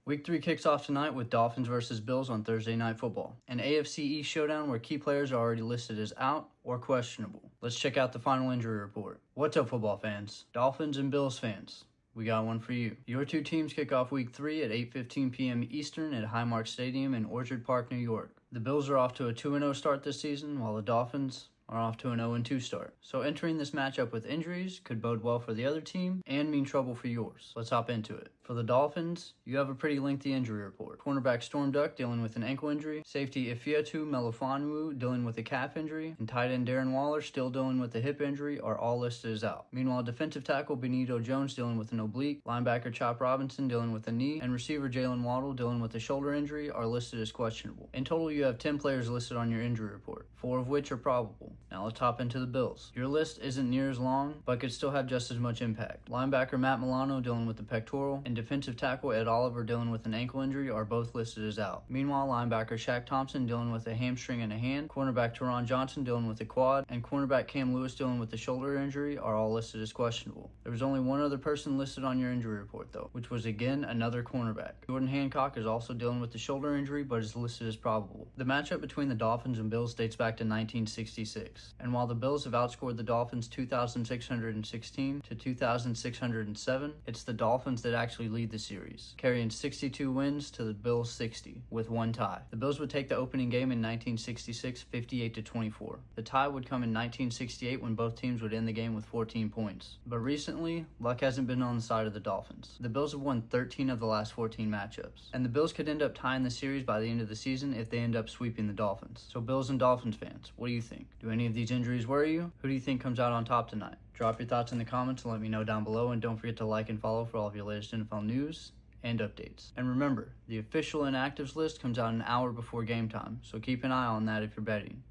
Week 3 kicks off tonight with Dolphins versus Bills on Thursday Night Football, an AFC East showdown where key players are already listed as out or questionable. Let's check out the final injury report. What's up, football fans? Dolphins and Bills fans, we got one for you. Your two teams kick off Week 3 at 8:15 p.m. Eastern at Highmark Stadium in Orchard Park, New York. The Bills are off to a 2-0 start this season, while the Dolphins are off to an 0-2 start. So entering this matchup with injuries could bode well for the other team and mean trouble for yours. Let's hop into it. For the Dolphins, you have a pretty lengthy injury report. Cornerback Storm Duck dealing with an ankle injury, safety Ifeatu Melifonwu dealing with a calf injury, and tight end Darren still dealing with a hip injury are all listed as out. Meanwhile, defensive tackle Benito dealing with an oblique, linebacker Chop Robinson dealing with a knee, and receiver Jaylen Waddle dealing with a shoulder injury are listed as questionable. In total, you have 10 players listed on your injury report, 4 of which are probable. Now let's hop into the Bills. Your list isn't near as long, but could still have just as much impact. Linebacker Milano dealing with the pectoral, and defensive tackle Ed Oliver dealing with an ankle injury are both listed as out. Meanwhile, linebacker Shaq Thompson dealing with a hamstring and a hand, cornerback Taron dealing with a quad, and cornerback Cam Lewis dealing with a shoulder injury are all listed as questionable. There was only one other person listed on your injury report though, which was again another cornerback. Jordan Hancock is also dealing with the shoulder injury but is listed as probable. The matchup between the Dolphins and Bills dates back to 1966, and while the Bills have outscored the Dolphins 2,616 to 2,607, it's the Dolphins that actually lead the series, carrying 62 wins to the Bills' 60, with one tie. The Bills would take the opening game in 1966 58-24. The tie would come in 1968 when both teams would end the game with 14 points. But recently, luck hasn't been on the side of the Dolphins. The Bills have won 13 of the last 14 matchups, and the Bills could end up tying the series by the end of the season if they end up sweeping the Dolphins. So Bills and Dolphins fans, what do you think? Do any of these injuries worry you? Who do you think comes out on top tonight? Drop your thoughts in the comments and let me know down below, and don't forget to like and follow for all of your latest NFL news and updates. And remember, the official inactives list comes out an hour before game time, so keep an eye on that if you're betting.